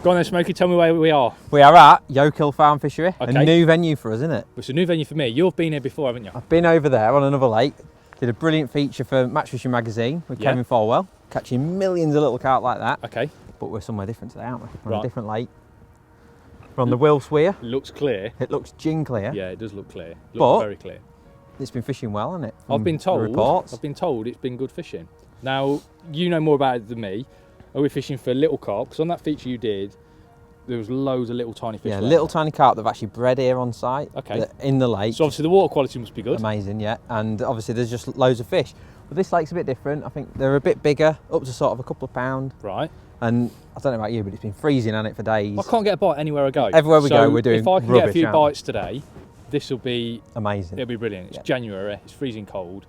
Go on then, Smokey, tell me where we are. We are at Yoke Hill Farm Fishery, Okay. a new venue for us, isn't it? It's a new venue for me. You've been here before, haven't you? I've been over there on another lake, did a brilliant feature for Match Fishing magazine with Kevin Falwell, catching millions of little carp like that. Okay. But we're somewhere different today, aren't we? We're on Right. a different lake. We're on the Wills Weir. It looks clear. It looks gin clear. Yeah, it does look clear. It But looks very clear. It's been fishing well, hasn't it? I've been told. The reports. I've been told it's been good fishing. Now, you know more about it than me. Are we fishing for little carp? Because on that feature you did, there was loads of little tiny fish. Yeah, left. little tiny carp that have actually bred here on site. Okay. In the lake. So obviously the water quality must be good. Amazing, yeah. And obviously there's just loads of fish. But this lake's a bit different. I think they're a bit bigger, up to sort of a couple of pound. Right. And I don't know about you, but it's been freezing on it for days. I can't get a bite anywhere I go. Everywhere we go, we're doing if I can rubbish, get a few aren't we? bites today, this will be Amazing. It'll be brilliant. It's Yeah. January. It's freezing cold.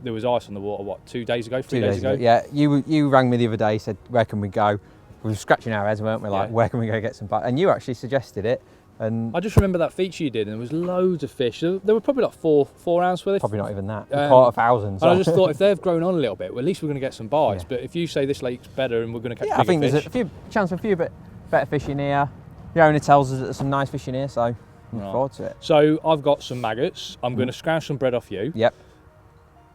There was ice on the water. What, 2 days ago? 3 2 days ago? Yeah, you rang me the other day, said, where can we go? We were scratching our heads, weren't we? Like, Yeah. where can we go get some bites? And you actually suggested it. And I just remember that feature you did, and there was loads of fish. There were probably like four ounce worth. probably not even that. Um, Caught 1,000. And I just thought if they've grown on a little bit, well, at least we're going to get some bites. Yeah. But if you say this lake's better and we're going to catch yeah, bigger I think fish, there's a few chance for a few bit better fish in here. The owner tells us that there's some nice fish in here, so look Right. forward to it. So I've got some maggots. I'm going to scrounge some bread off you. Yep.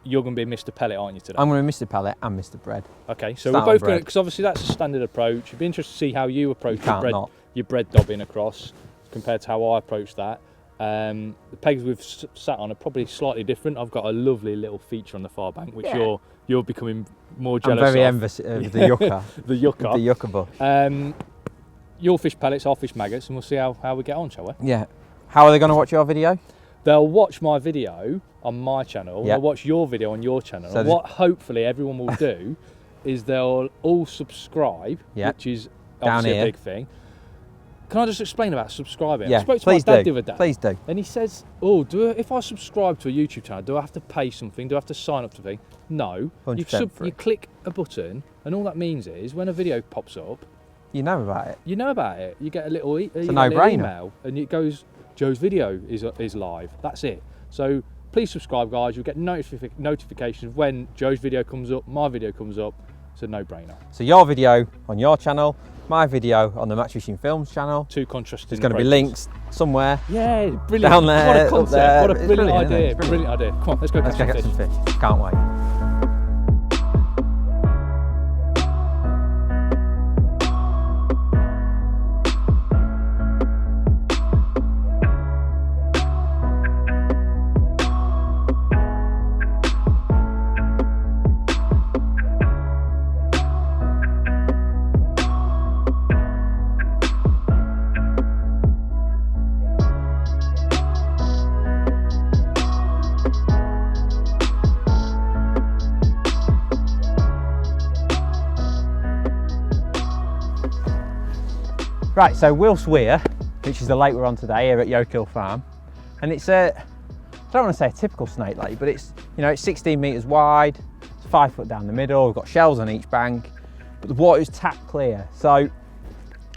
You're going to be Mr. Pellet, aren't you, today? I'm going to Mr. Pellet and Mr. Bread. Okay, so Start we're on both going bread. to, because obviously that's a standard approach. It'd be interesting to see how you approach Can't not. your bread dobbing across compared to how I approach that. The pegs we've sat on are probably slightly different. I've got a lovely little feature on the far bank, which Yeah. you're becoming more I'm jealous very of. envious of the yucca. The yucca. The yucca bush. You'll fish pellets, I'll fish maggots, and we'll see how we get on, shall we? Yeah. How are they going to watch your video? They'll watch my video on my channel, Yeah. they'll watch your video on your channel, So and what hopefully everyone will do is they'll all subscribe, Yeah. which is Down obviously here. a big thing. Can I just explain about subscribing? Yeah, I spoke to please my dad do. the other day, Please do. and he says, "Oh, if I subscribe to a YouTube channel, do I have to pay something? Do I have to sign up to something?" No, 100% free. you click a button, and all that means is when a video pops up, You know about it. you know about it. You get a little, a little no-brainer. email, and it goes, "Joe's video is live." That's it. So please subscribe, guys. You'll get notifications when Joe's video comes up, my video comes up. It's a no-brainer. So your video on your channel, my video on the Match Fishing Films channel. Two contrasting. There's going to be approaches. links somewhere. Yeah, brilliant. Down there, What a up concept. there. What a It's brilliant brilliant, isn't it? idea. It's Brilliant idea. Come on, let's go Let's go catch get some some fish. fish. Can't wait. Right, so Wills Weir, which is the lake we're on today here at Yoke Hill Farm, and it's I don't want to say a typical snake lake, but it's, you know, it's 16 metres wide, it's 5 foot down the middle, we've got shells on each bank, but the water is tap clear. So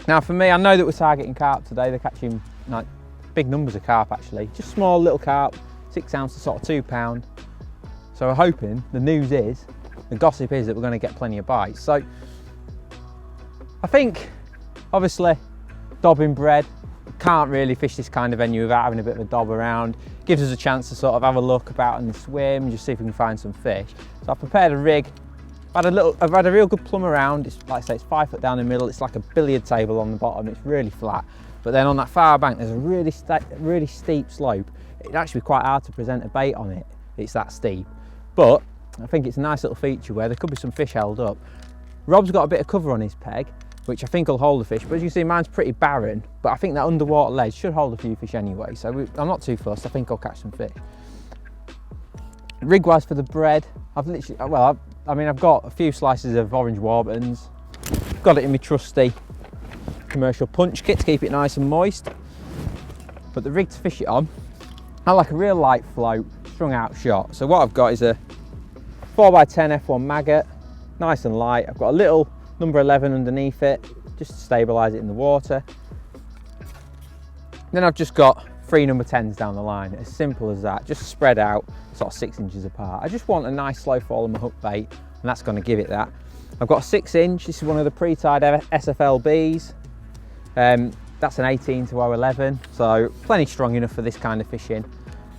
now for me, I know that we're targeting carp today. They're catching like big numbers of carp actually, just small little carp, 6 ounce to sort of 2 pound. So we're hoping, the news is, the gossip is that we're going to get plenty of bites. So I think, obviously, dobbing bread, can't really fish this kind of venue without having a bit of a dob around. Gives us a chance to sort of have a look about in the swim, just see if we can find some fish. So I've prepared a rig. I've had a real good plumb around. It's, like I say, it's 5 foot down the middle. It's like a billiard table on the bottom. It's really flat. But then on that far bank, there's a really steep slope. It'd actually be quite hard to present a bait on it. It's that steep. But I think it's a nice little feature where there could be some fish held up. Rob's got a bit of cover on his peg, which I think will hold the fish, but as you can see, mine's pretty barren, but I think that underwater ledge should hold a few fish anyway, so I'm not too fussed. I think I'll catch some fish. Rig-wise for the bread, I've got a few slices of orange Warburtons, got it in my trusty commercial punch kit to keep it nice and moist, but the rig to fish it on, I like a real light float, strung out shot. So what I've got is a 4x10 F1 maggot, nice and light. I've got a little number 11 underneath it, just to stabilise it in the water. Then I've just got 3 number 10s down the line, as simple as that, just spread out, sort of 6 inches apart. I just want a nice slow fall on my hook bait, and that's going to give it that. I've got a 6 inch, this is one of the pre-tied SFLBs, That's an 18 to 011, so plenty strong enough for this kind of fishing,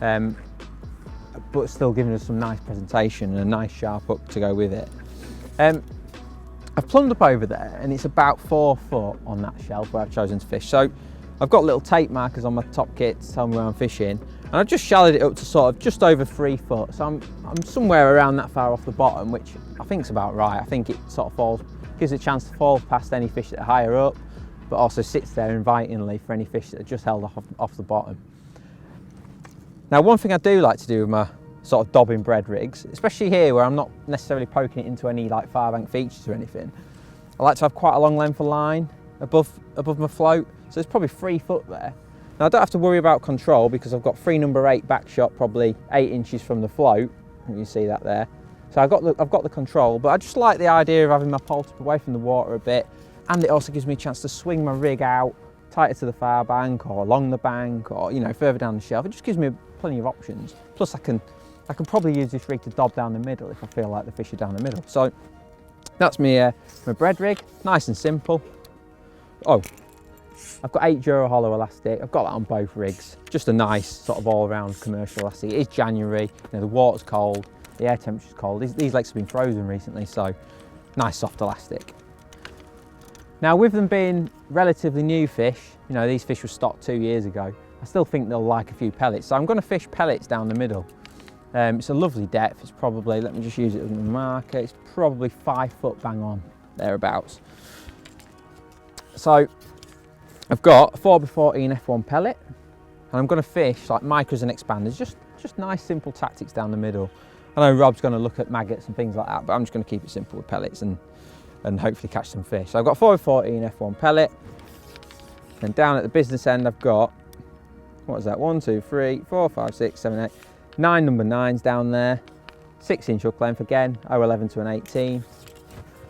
but still giving us some nice presentation and a nice sharp hook to go with it. I've plumbed up over there and it's about 4 foot on that shelf where I've chosen to fish. So I've got little tape markers on my top kit to tell me where I'm fishing, and I've just shallowed it up to sort of just over 3 foot. So I'm somewhere around that far off the bottom, which I think is about right. I think it sort of gives it a chance to fall past any fish that are higher up, but also sits there invitingly for any fish that are just held off the bottom. Now, one thing I do like to do with my sort of Dobbing bread rigs, especially here where I'm not necessarily poking it into any like far bank features or anything, I like to have quite a long length of line above my float, so it's probably 3 foot there. Now I don't have to worry about control because I've got 3 number 8 back shot, probably 8 inches from the float. You can see that there. So I've got the control, but I just like the idea of having my pole tip away from the water a bit, and it also gives me a chance to swing my rig out tighter to the far bank or along the bank, or further down the shelf. It just gives me plenty of options. Plus I can probably use this rig to dob down the middle if I feel like the fish are down the middle. So that's my bread rig, nice and simple. Oh, I've got 8 Dura hollow elastic. I've got that on both rigs. Just a nice sort of all-round commercial elastic. It is January, the water's cold, the air temperature's cold. These lakes have been frozen recently, so nice soft elastic. Now, with them being relatively new fish, these fish were stocked 2 years ago, I still think they'll like a few pellets. So I'm going to fish pellets down the middle. It's a lovely depth. It's probably, let me just use it as a marker, it's probably 5 foot bang on, thereabouts. So I've got a 4x14 F1 pellet, and I'm going to fish like micros and expanders, just nice simple tactics down the middle. I know Rob's going to look at maggots and things like that, but I'm just going to keep it simple with pellets and hopefully catch some fish. So I've got 4x14 F1 pellet, and down at the business end I've got, what is that, 1, 2, 3, 4, 5, 6, 7, 8, 9 number 9s down there, 6-inch hook length again, 011 to an 18. And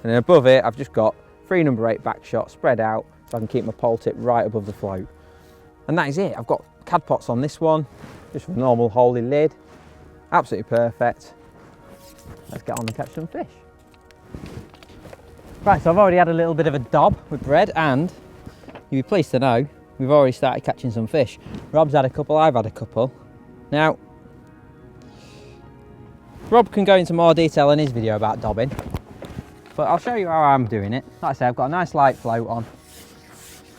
then above it I've just got 3 number 8 back shot spread out so I can keep my pole tip right above the float. And that is it. I've got cad pots on this one, just with a normal holy lid. Absolutely perfect. Let's get on and catch some fish. Right, so I've already had a little bit of a dob with bread, and you'll be pleased to know we've already started catching some fish. Rob's had a couple, I've had a couple. Now, Rob can go into more detail in his video about dobbing, but I'll show you how I'm doing it. Like I say, I've got a nice light float on,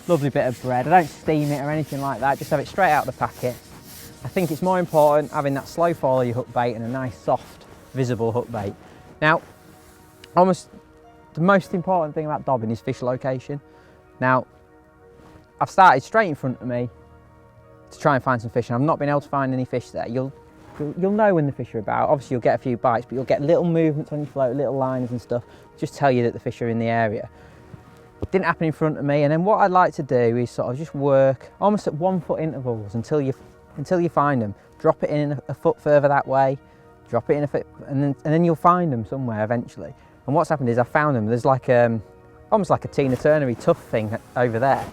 lovely bit of bread. I don't steam it or anything like that, just have it straight out of the packet. I think it's more important having that slow fall of your hook bait and a nice soft visible hook bait. Now, almost the most important thing about dobbing is fish location. Now, I've started straight in front of me to try and find some fish, and I've not been able to find any fish there. You'll know when the fish are about. Obviously you'll get a few bites, but you'll get little movements on your float, little lines and stuff, just tell you that the fish are in the area. It didn't happen in front of me, and then what I'd like to do is sort of just work almost at 1 foot intervals until you find them. Drop it in a foot further that way, drop it in a foot, and then you'll find them somewhere eventually. And what's happened is I found them. There's like almost like a Tina Turner-y tough thing over there.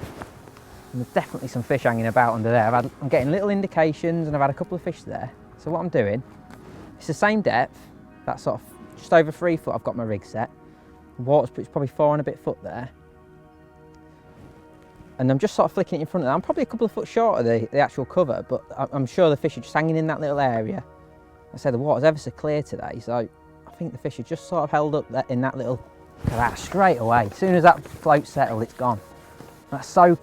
And there's definitely some fish hanging about under there. I'm getting little indications, and I've had a couple of fish there. So what I'm doing, it's the same depth, that's sort of just over 3 foot I've got my rig set. The water's probably 4 and a bit foot there. And I'm just sort of flicking it in front of that. I'm probably a couple of foot short of the actual cover, but I'm sure the fish are just hanging in that little area. I say the water's ever so clear today, so I think the fish are just sort of held up in that little carass straight away. As soon as that float's settled, it's gone. That's so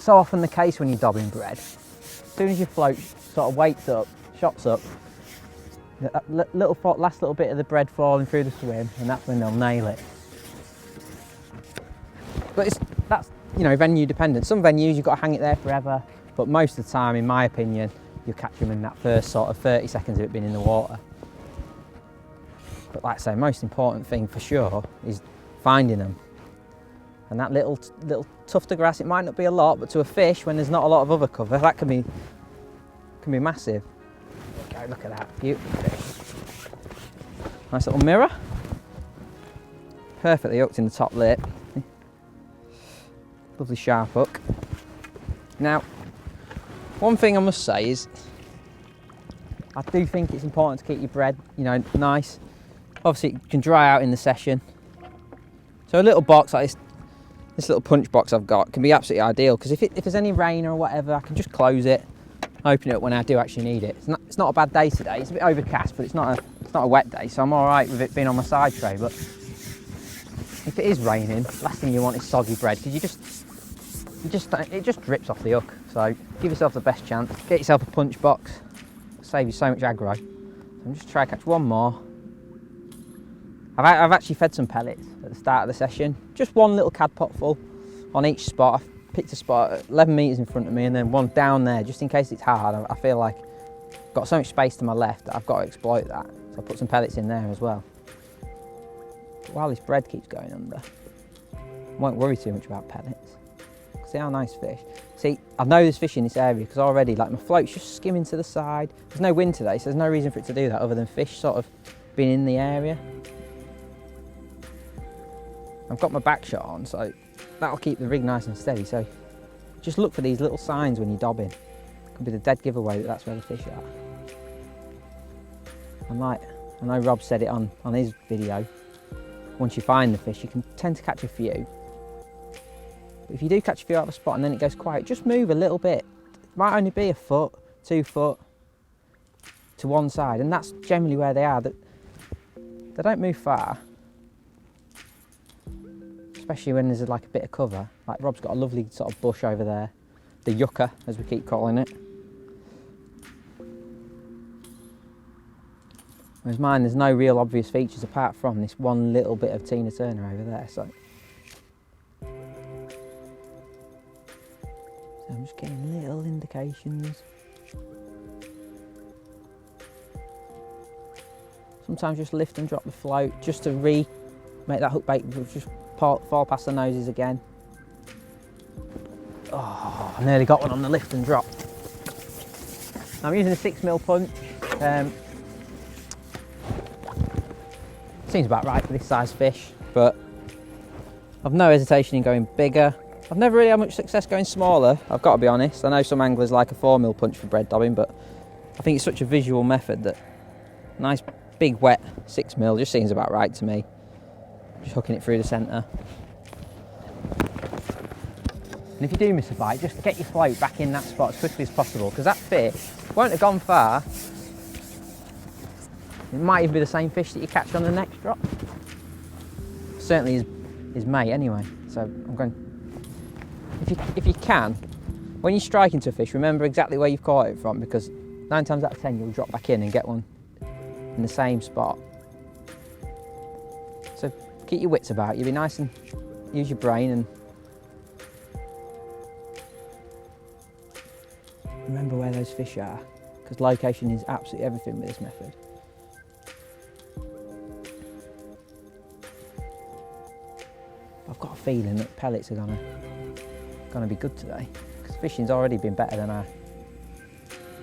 often the case when you're dobbing bread. As soon as your float sort of weights up, shots up, that last little bit of the bread falling through the swim, and that's when they'll nail it. But that's venue dependent. Some venues you've got to hang it there forever, but most of the time, in my opinion, you'll catch them in that first sort of 30 seconds of it being in the water. But like I say, most important thing for sure is finding them. And that little tuft of grass, it might not be a lot, but to a fish, when there's not a lot of other cover, that can be massive. Okay, look at that, beautiful fish. Nice little mirror. Perfectly hooked in the top lip. Lovely sharp hook. Now, one thing I must say is, I do think it's important to keep your bread, nice. Obviously, it can dry out in the session. So a little box like this this little punch box I've got can be absolutely ideal, because if there's any rain or whatever, I can just close it, open it up when I do actually need it. It's not a bad day today. It's a bit overcast, but it's not a wet day, so I'm all right with it being on my side tray. But if it is raining, last thing you want is soggy bread, because it just drips off the hook. So give yourself the best chance. Get yourself a punch box. Save you so much aggro. So I'm just trying to catch one more. I've actually fed some pellets at the start of the session. Just one little cad pot full on each spot. I've picked a spot 11 metres in front of me and then one down there, just in case it's hard. I feel like I've got so much space to my left that I've got to exploit that. So I put some pellets in there as well. But while this bread keeps going under, I won't worry too much about pellets. See how nice fish. See, I know there's fish in this area because already, like, my float's just skimming to the side. There's no wind today, so there's no reason for it to do that other than fish sort of being in the area. I've got my back shot on, so that'll keep the rig nice and steady. So just look for these little signs when you're dobbing. Could be the dead giveaway that that's where the fish are. And like, I know Rob said it on his video, once you find the fish, you can tend to catch a few. But if you do catch a few out of a spot and then it goes quiet, just move a little bit. It might only be a foot, 2 foot to one side, and that's generally where they are. They don't move far. Especially when there's like a bit of cover. Like Rob's got a lovely sort of bush over there, the yucca as we keep calling it. Whereas mine, there's no real obvious features apart from this one little bit of Tina Turner over there. So I'm just getting little indications. Sometimes just lift and drop the float just to make that hook bait just fall past the noses again. Oh, I nearly got one on the lift and drop. I'm using a 6mm punch. Seems about right for this size fish, but I've no hesitation in going bigger. I've never really had much success going smaller, I've got to be honest. I know some anglers like a 4mm punch for bread dobbing, but I think it's such a visual method that nice big wet 6mm just seems about right to me. Just hooking it through the centre. And if you do miss a bite, just get your float back in that spot as quickly as possible, because that fish won't have gone far. It might even be the same fish that you catch on the next drop. Certainly his mate anyway. So I'm going, if you can, when you strike into a fish, remember exactly where you've caught it from, because 9 times out of 10 you'll drop back in and get one in the same spot. So keep your wits about you, be nice and use your brain and remember where those fish are, because location is absolutely everything with this method. I've got a feeling that pellets are gonna be good today, because fishing's already been better than I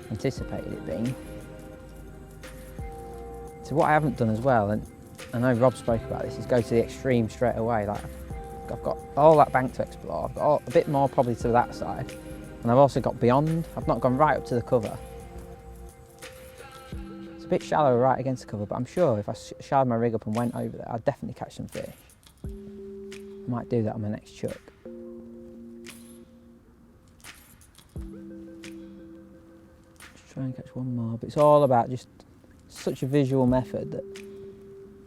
anticipated it being. So what I haven't done as well, and I know Rob spoke about this, is go to the extreme straight away. Like, I've got all that bank to explore. I've got a bit more probably to that side, and I've also got beyond. I've not gone right up to the cover. It's a bit shallow right against the cover, but I'm sure if I shallowed my rig up and went over there, I'd definitely catch some fish. I might do that on my next chuck. Just try and catch one more, but it's all about just such a visual method that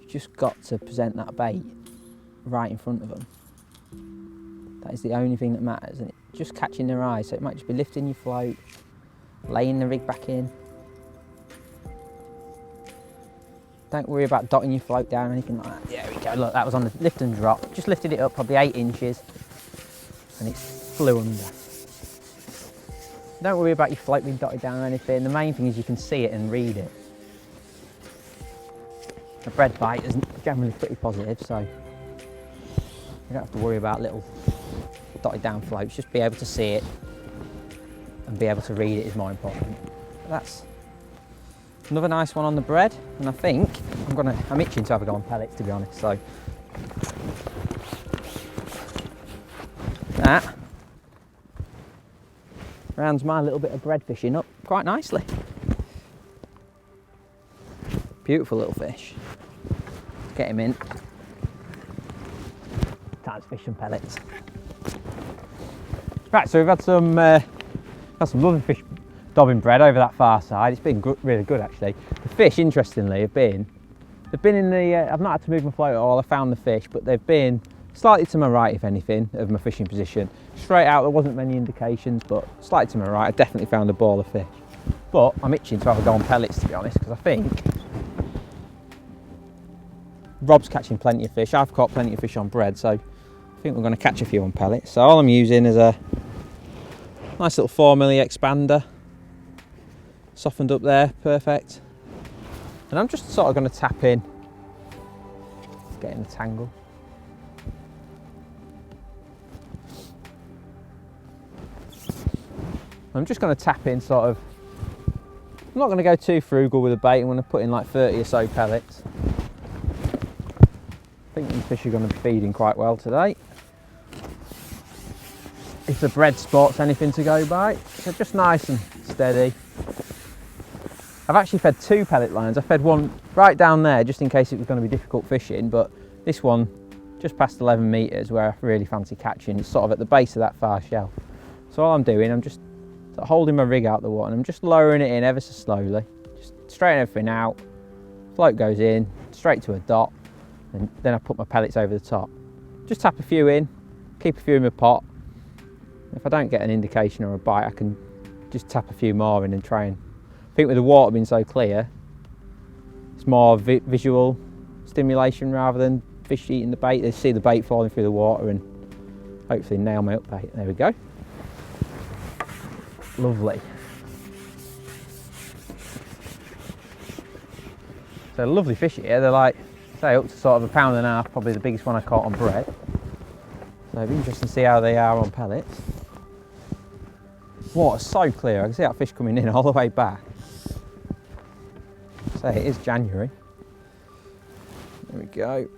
you've just got to present that bait right in front of them. That is the only thing that matters, and it's just catching their eye. So it might just be lifting your float, laying the rig back in. Don't worry about dotting your float down or anything like that. There we go, look, that was on the lift and drop. Just lifted it up probably 8 inches and it flew under. Don't worry about your float being dotted down or anything. The main thing is you can see it and read it. A bread bite is generally pretty positive, so you don't have to worry about little dotted down floats. Just be able to see it and be able to read it is more important. But that's another nice one on the bread, and I think I'm itching to have a go on pellets, to be honest. So that rounds my little bit of bread fishing up quite nicely. Beautiful little fish. Get him in. Time nice fish and pellets. Right, so we've had some lovely fish dobbing bread over that far side. It's been good, really good actually. The fish, interestingly, they've been in the, I've not had to move my float at all, I found the fish, but they've been slightly to my right, if anything, of my fishing position. Straight out, there wasn't many indications, but slightly to my right, I definitely found a ball of fish. But I'm itching to have a go on pellets, to be honest, because I think Rob's catching plenty of fish. I've caught plenty of fish on bread, so I think we're going to catch a few on pellets. So all I'm using is a nice little 4mm expander, softened up there, perfect. And I'm just sort of going to tap in, get in the tangle. I'm just going to tap in sort of, I'm not going to go too frugal with the bait. I'm going to put in like 30 or so pellets. I think these fish are going to be feeding quite well today. If the bread spot's anything to go by, so just nice and steady. I've actually fed 2 pellet lines. I fed one right down there just in case it was going to be difficult fishing, but this one just past 11 metres where I really fancy catching. It's sort of at the base of that far shelf. So all I'm doing, I'm just sort of holding my rig out the water and I'm just lowering it in ever so slowly. Just straighten everything out, float goes in, straight to a dot, and then I put my pellets over the top. Just tap a few in, keep a few in my pot. If I don't get an indication or a bite, I can just tap a few more in and try and, I think with the water being so clear, it's more visual stimulation rather than fish eating the bait. They see the bait falling through the water and hopefully nail my up bait. There we go. Lovely. So lovely fish here. They're like, say, up to sort of 1.5 pounds, probably the biggest one I caught on bread. So it'll be interesting to see how they are on pellets. Water's so clear. I can see that fish coming in all the way back. So it is January. There we go.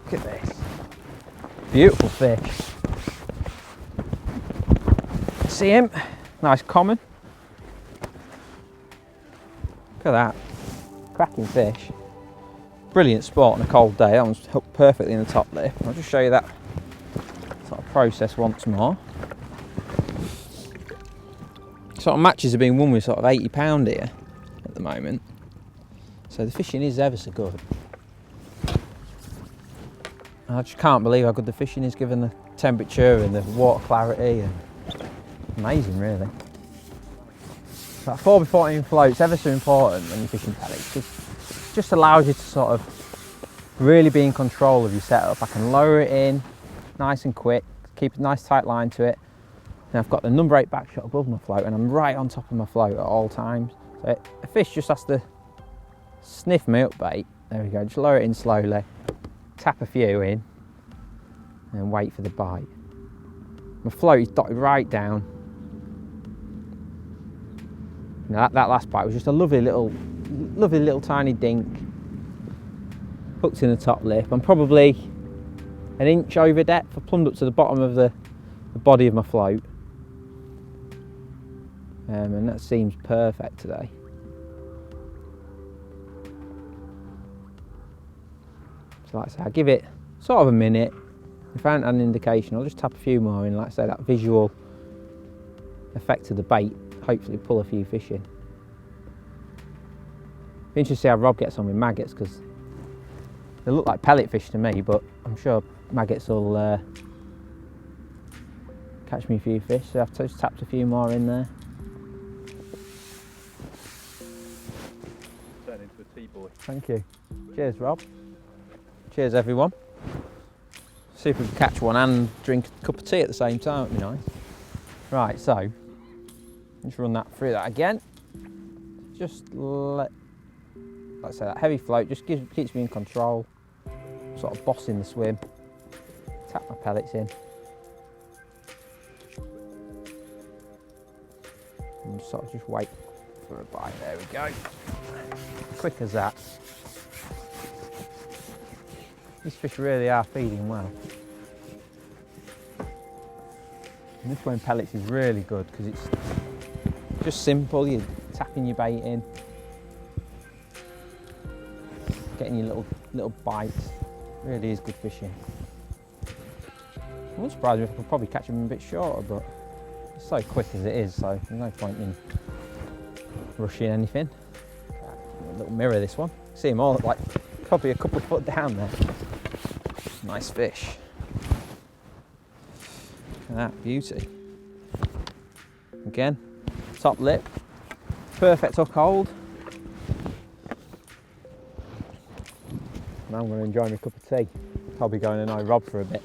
Look at this. Beautiful fish. See him? Nice common. Look at that. Cracking fish. Brilliant spot on a cold day. That one's hooked perfectly in the top lip. I'll just show you that sort of process once more. Sort of matches are being won with sort of 80 pound here at the moment. So the fishing is ever so good. I just can't believe how good the fishing is given the temperature and the water clarity. And amazing, really. That 4x14 float's ever so important when you're fishing pellets. Just allows you to sort of really be in control of your setup. I can lower it in nice and quick, keep a nice tight line to it. And I've got the number 8 back shot above my float and I'm right on top of my float at all times. So a fish just has to sniff my up bait. There we go, just lower it in slowly, tap a few in and wait for the bite. My float is dotted right down. Now that last bite was just a lovely little tiny dink, hooked in the top lip. I'm probably an inch over depth. I plumbed up to the bottom of the body of my float, and that seems perfect today. So like I say, I'll give it sort of a minute. If I haven't had an indication, I'll just tap a few more in. Like I say, that visual effect of the bait, hopefully pull a few fish in. Be interesting to see how Rob gets on with maggots, because they look like pellet fish to me, but I'm sure maggots will catch me a few fish. So I've just tapped a few more in there. Turn into a tea boy. Thank you. Cheers, Rob. Cheers, everyone. See if we can catch one and drink a cup of tea at the same time. That'd be nice. Right, so just run that through that again. Just like I say, that heavy float just keeps me in control. Sort of bossing the swim. Tap my pellets in. And sort of just wait for a bite. There we go. Quick as that. These fish really are feeding well. And this one pellets is really good because it's just simple. You're tapping your bait in, getting your little little bites. Really is good fishing. It wouldn't surprise me if I could probably catch them a bit shorter, but it's so quick as it is, so there's no point in rushing anything. A little mirror, this one. See them all like probably a couple of foot down there. Nice fish. Look at that beauty. Again, top lip, perfect hook hold. Now I'm going to enjoy my cup of tea. I'll be going to know Rob for a bit.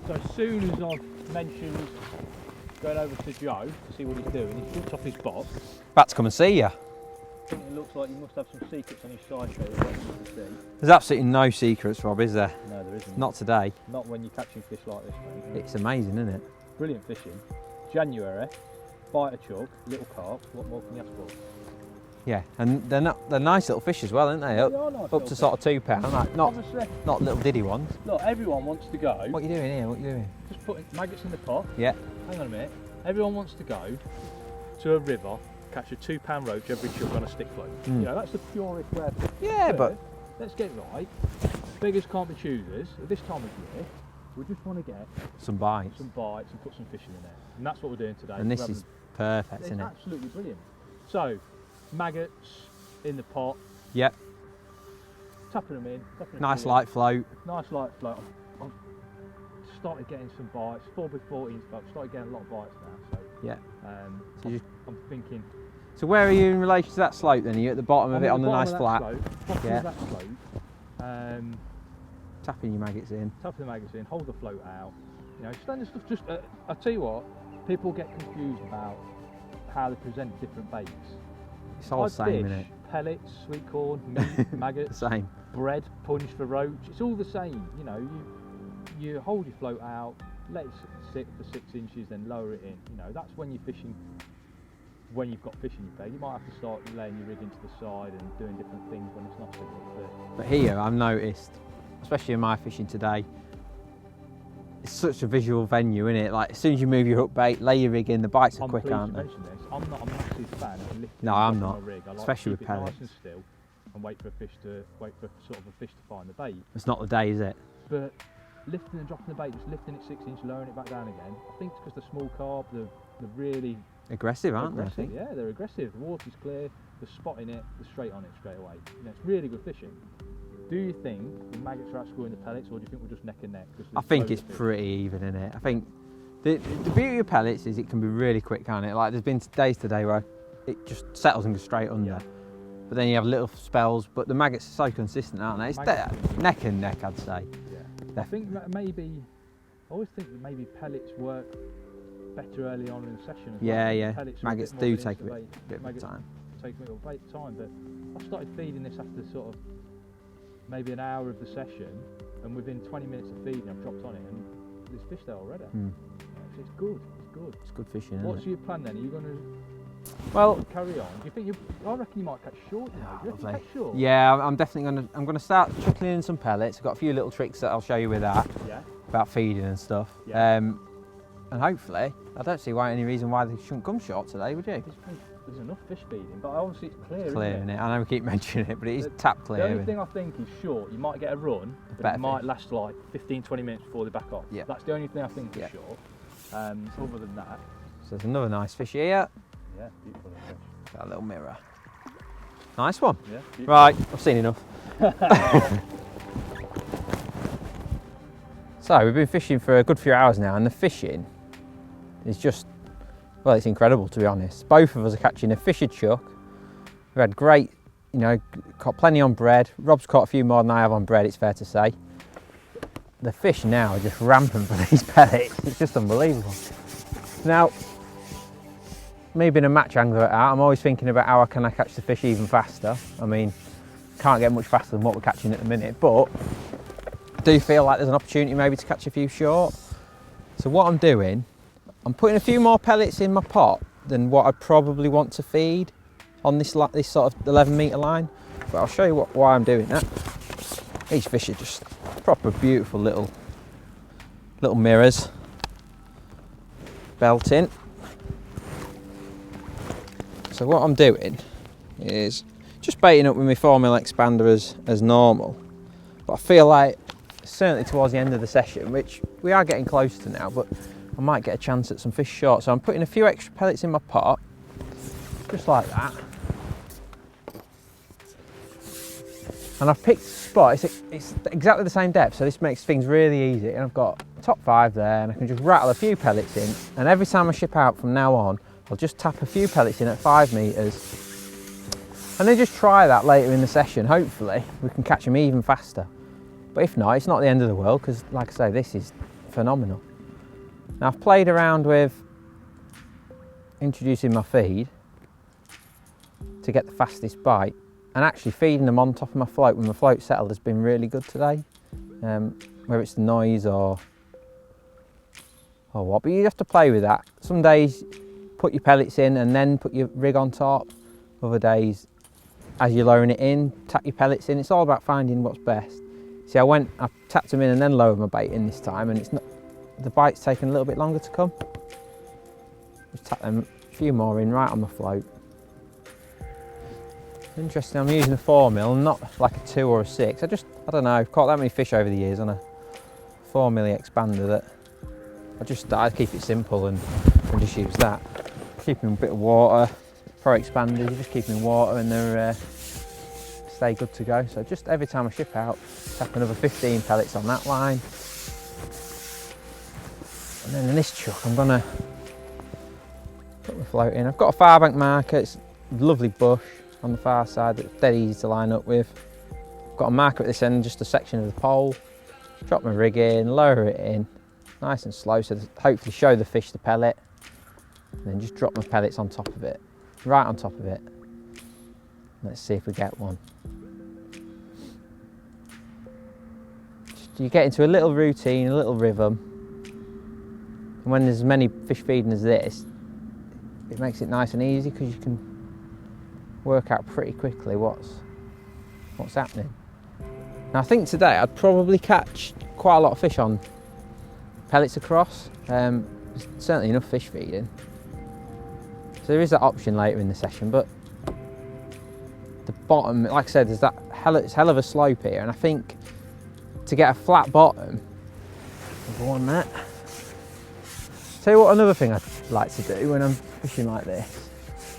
So as soon as I've mentioned going over to Joe to see what he's doing, he jumped off his box. About to come and see you. I think it looks like you must have some secrets on his side show that you can see. There's absolutely no secrets, Rob, is there? No, there isn't. Not today. Not when you're catching fish like this, mate. It's amazing, isn't it? Brilliant fishing. January, bite a chug, little carp. What more can you ask for? Yeah, and they're nice little fish as well, aren't they? Up, They are nice up to sort of £2, like Obviously, not little diddy ones. look, everyone wants to go. What are you doing here? What are you doing? Just putting maggots in the pot. Yeah. Hang on a minute. Everyone wants to go to a river, catch a £2 roach every chug on a stick float. You know, that's the purest way. Yeah, but let's get it right. Beggars can't be choosers. At this time of year, we just want to get some bites. and put some fishing in there. And that's what we're doing today. And this is perfect, isn't it? It's absolutely brilliant. So, maggots in the pot, Yep. tapping them in. Nice light float. Nice light float. I've started getting some bites. 4x14 stuff. Started getting a lot of bites now. So, Yeah. So I'm thinking. So where are you in relation to that slope then? Are you at the bottom of I'm it at on the nice bottom of flat? that slope, bottom Yeah. of that slope. Tapping your maggots in. Tap the magazine, hold the float out. You know, standard stuff. Just I tell you what, people get confused about how they present different baits. It's all the same, isn't it? Pellets, sweet corn, meat, maggots, The same. bread, punch for roach. It's all the same. You know, you hold your float out, let it sit for 6 inches, then lower it in. You know, that's when you're fishing. When you've got fish in your bag, you might have to start laying your rig into the side and doing different things when it's not signal. But here, I've noticed, especially in my fishing today, it's such a visual venue, isn't it? Like as soon as you move your hook bait, lay your rig in, the bites are quick, aren't they? I'm not a massive fan of lifting. No, I'm my not, rig. I like especially to keep with it pellets. nice and still, and wait for sort of a fish to find the bait. It's not the day, is it? But lifting and dropping the bait, just lifting it 6 inches, lowering it back down again. I think it's because the small carp, they're really Aggressive, aren't they? I aggressive. think. Yeah, they're aggressive. The water's clear, they're spotting it, they're straight on it straight away. You know, it's really good fishing. Do you think the maggots are outscoring the pellets, or do you think we're just neck and neck? I think it's pretty even, isn't it? I think the beauty of pellets is it can be really quick, can't it? Like there's been days today where it just settles and goes straight under. Yeah. But then you have little spells, but the maggots are so consistent, aren't they? It's neck and neck, I'd say. Yeah. I think that maybe, I always think that maybe pellets work better early on in the session. As Yeah, well. yeah. Pellets Maggots are do a bit more take a of bit of maggots time. Take a bit of time, but I started feeding this after sort of maybe an hour of the session, and within 20 minutes of feeding, I've dropped on it, and there's fish there already. It's good. It's good. It's good fishing, isn't What's it? your plan then? Are you going to Well, carry on? Do you think I reckon you might catch short. You know? Do you reckon you catch short? yeah, I'm definitely gonna start chuckling in some pellets. I've got a few little tricks that I'll show you with that Yeah. about feeding and stuff. Yeah. And hopefully, I don't see any reason why they shouldn't come short today, would you? There's enough fish feeding, but obviously it's clear. Clear, isn't isn't it? I know we keep mentioning it, but it is The- tap The clear. only isn't thing it? I think is short. You might get a run, but better it might fish. last like 15-20 minutes before they back off. Yeah. That's the only thing I think is Yeah. short. Other than that, So there's another nice fish here. yeah, beautiful little fish. Got a little mirror. Nice one. Yeah, beautiful. Right, I've seen enough. So we've been fishing for a good few hours now, and the fishing is just, well, it's incredible to be honest. Both of us are catching a fisher chuck. We've had great, caught plenty on bread. Rob's caught a few more than I have on bread, it's fair to say. The fish now are just rampant for these pellets. It's just unbelievable. Now, me being a match angler at heart, I'm always thinking about how can I catch the fish even faster. I mean, can't get much faster than what we're catching at the minute, but I do feel like there's an opportunity maybe to catch a few short. So what I'm doing, I'm putting a few more pellets in my pot than what I probably want to feed on this sort of 11 metre line. But I'll show you why I'm doing that. These fish are just proper beautiful little mirrors. Belting. So what I'm doing is just baiting up with my 4mm expander as normal. But I feel like, certainly towards the end of the session, which we are getting close to now, but I might get a chance at some fish short. So I'm putting a few extra pellets in my pot, just like that. And I've picked a spot, it's exactly the same depth, so this makes things really easy. And I've got top 5 there, and I can just rattle a few pellets in. And every time I ship out from now on, I'll just tap a few pellets in at 5 metres. And then just try that later in the session. Hopefully we can catch them even faster. But if not, it's not the end of the world, because like I say, this is phenomenal. Now I've played around with introducing my feed to get the fastest bite, and actually feeding them on top of my float when my float settled has been really good today. Whether it's the noise or what, but you have to play with that. Some days put your pellets in and then put your rig on top. Other days, as you're lowering it in, tap your pellets in. It's all about finding what's best. See, I tapped them in and then lowered my bait in this time, and it's not, the bite's taken a little bit longer to come. Just tap them a few more in right on the float. Interesting, I'm using a 4mm, not like a 2 or a 6. I don't know, I've caught that many fish over the years on a 4mm expander that I keep it simple and just use that. Keep them a bit of water. Pro expanders, you just keep them in water and they're stay good to go. So just every time I ship out, tap another 15 pellets on that line. And then in this chuck, I'm gonna put my float in. I've got a far bank marker, it's a lovely bush on the far side that's dead easy to line up with. I've got a marker at this end, just a section of the pole. Drop my rig in, lower it in, nice and slow, so hopefully show the fish the pellet. And then just drop my pellets on top of it, right on top of it. Let's see if we get one. You get into a little routine, a little rhythm. And when there's as many fish feeding as this, it makes it nice and easy because you can work out pretty quickly what's happening. Now I think today I'd probably catch quite a lot of fish on pellets across. There's certainly enough fish feeding. So there is that option later in the session, but the bottom, like I said, there's that hell of a slope here, and I think to get a flat bottom, I'll go on that. Tell you what, another thing I'd like to do when I'm fishing like this,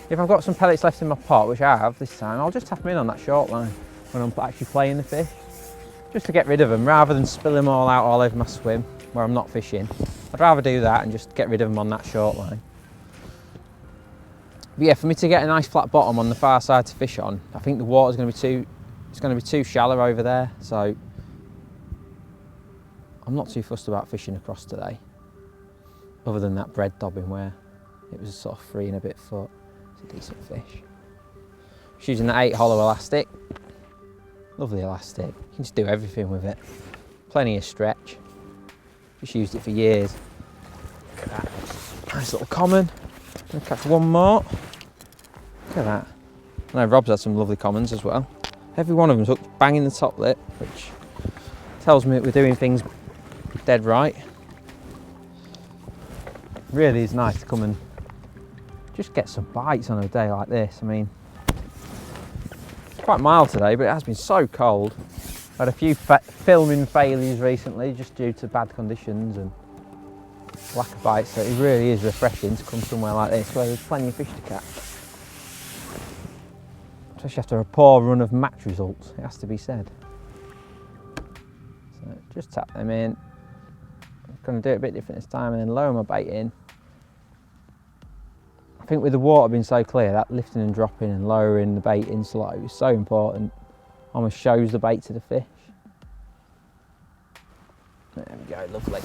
if I've got some pellets left in my pot, which I have this time, I'll just tap them in on that short line when I'm actually playing the fish, just to get rid of them, rather than spill them all out all over my swim where I'm not fishing. I'd rather do that and just get rid of them on that short line. But yeah, for me to get a nice flat bottom on the far side to fish on, I think the water's going to be too shallow over there, so I'm not too fussed about fishing across today, other than that bread dobbing where it was sort of 3 and a bit foot. It's a decent fish. Just using that 8 hollow elastic, lovely elastic. You can just do everything with it. Plenty of stretch. Just used it for years. Look at that, nice little common. I'm gonna catch one more. Look at that. I know Rob's had some lovely commons as well. Every one of them's hooked bang in the top lip, which tells me that we're doing things dead right. Really is nice to come and just get some bites on a day like this. I mean, it's quite mild today, but it has been so cold. I had a few filming failures recently just due to bad conditions and lack of bites, so it really is refreshing to come somewhere like this where there's plenty of fish to catch. Especially after a poor run of match results, it has to be said. So just tap them in. I'm going to do it a bit different this time and then lower my bait in. I think with the water being so clear, that lifting and dropping and lowering the bait in slow is so important. Almost shows the bait to the fish. There we go, lovely.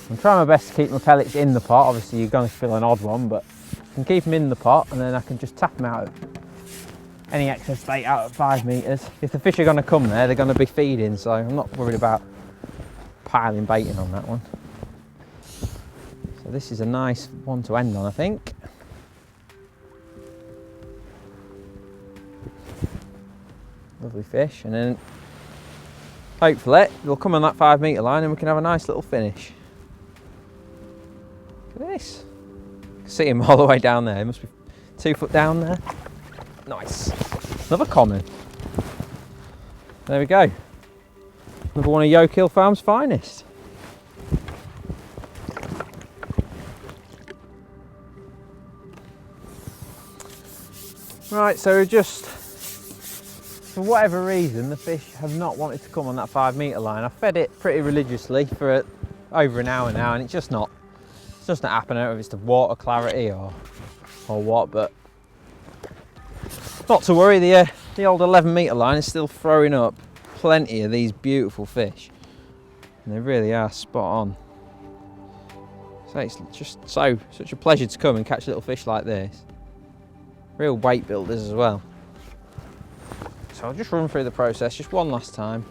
I'm trying my best to keep my pellets in the pot. Obviously you're going to feel an odd one, but I can keep them in the pot and then I can just tap them out of any excess bait out at 5 metres. If the fish are going to come there, they're going to be feeding, so I'm not worried about piling bait in on that one. So this is a nice one to end on, I think. Lovely fish, and then hopefully they'll come on that 5 metre line and we can have a nice little finish. Look at this. I can see him all the way down there. It must be 2 foot down there. Nice. Another common. There we go. Another one of Yoke Hill Farm's finest. Right, so just, for whatever reason, the fish have not wanted to come on that 5 metre line. I've fed it pretty religiously for over an hour now, and it's just not happening. I don't know if it's the water clarity or what, but not to worry. The old 11 metre line is still throwing up plenty of these beautiful fish, and they really are spot on. So it's just such a pleasure to come and catch little fish like this. Real weight builders as well. So I'll just run through the process just one last time.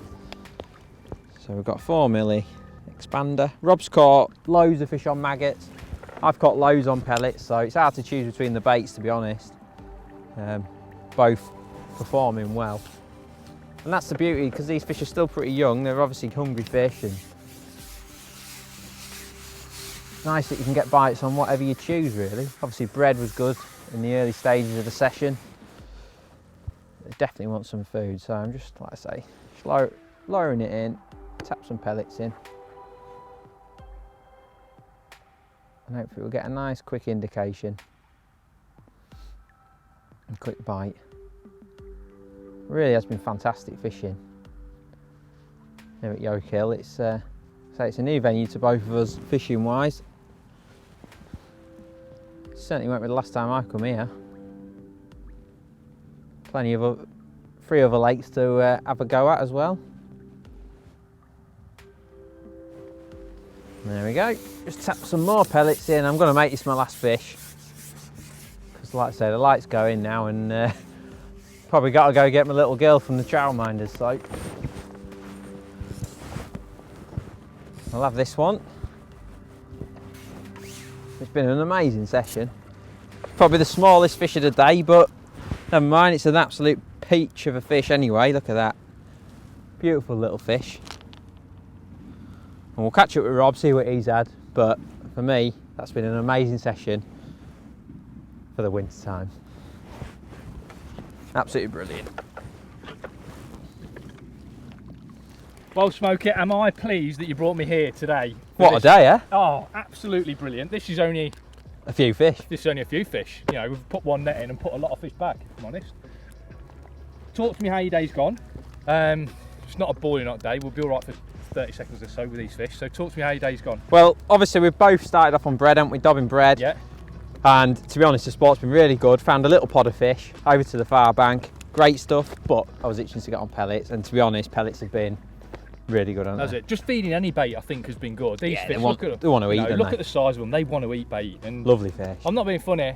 So we've got 4 milli expander. Rob's caught loads of fish on maggots. I've caught loads on pellets, so it's hard to choose between the baits, to be honest. Both performing well. And that's the beauty, because these fish are still pretty young. They're obviously hungry fish, and it's nice that you can get bites on whatever you choose, really. Obviously bread was good in the early stages of the session. They definitely want some food, so I'm just, like I say, lowering it in, tap some pellets in, and hopefully we'll get a nice quick indication and quick bite. Really has been fantastic fishing here at Yoke Hill. It's a new venue to both of us fishing wise. Certainly won't be the last time I come here. Plenty of 3 other lakes to have a go at as well. There we go. Just tap some more pellets in. I'm going to make this my last fish, because like I say, the light's going now, and probably got to go get my little girl from the childminders, so I'll have this one. It's been an amazing session. Probably the smallest fish of the day, but never mind, it's an absolute peach of a fish anyway. Look at that. Beautiful little fish. And we'll catch up with Rob, see what he's had. But for me, that's been an amazing session for the winter time. Absolutely brilliant. Well, Smokey, am I pleased that you brought me here today? What a day, eh? Oh, absolutely brilliant. This is only a few fish. This is only a few fish. You know, we've put one net in and put a lot of fish back, if I'm honest. Talk to me how your day's gone. It's not a boiling hot day. We'll be all right for 30 seconds or so with these fish. So talk to me how your day's gone. Well, obviously we've both started off on bread, haven't we? Dobbing bread. Yeah. And to be honest, the sport's been really good. Found a little pod of fish over to the far bank. Great stuff, but I was itching to get on pellets, and to be honest, pellets have been really good, haven't they? That's it. Just feeding any bait, I think, has been good. These fish, look at them. They want to eat, don't they? Look at the size of them. They want to eat bait. And lovely fish. I'm not being funny.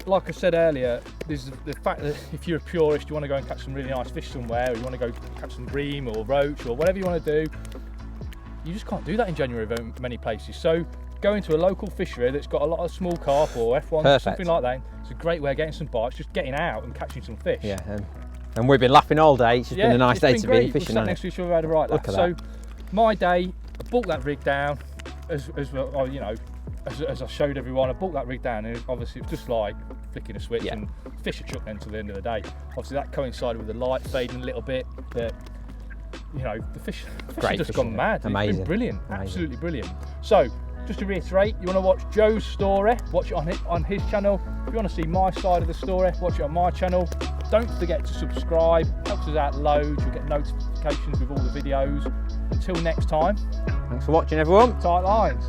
Like I said earlier, there's the fact that if you're a purist, you want to go and catch some really nice fish somewhere, or you want to go catch some bream or roach or whatever you want to do, you just can't do that in January very many places. So going to a local fishery that's got a lot of small carp or F1 or something like that, it's a great way of getting some bites, just getting out and catching some fish. Yeah, and we've been laughing all day. It's just been a nice day to be fishing. We've sat next to each other, had a right laugh. So my day, I brought that rig down, as you know, as I showed everyone, I brought that rig down, and obviously it was just like flicking a switch, and fish are chucked until the end of the day. Obviously that coincided with the light fading a little bit, but you know, the fish have just gone mad. Amazing. It's been brilliant, absolutely brilliant. So just to reiterate, you want to watch Joe's story, watch it on his channel. If you want to see my side of the story, watch it on my channel. Don't forget to subscribe, helps us out loads. You'll get notifications with all the videos. Until next time. Thanks for watching, everyone. Tight lines.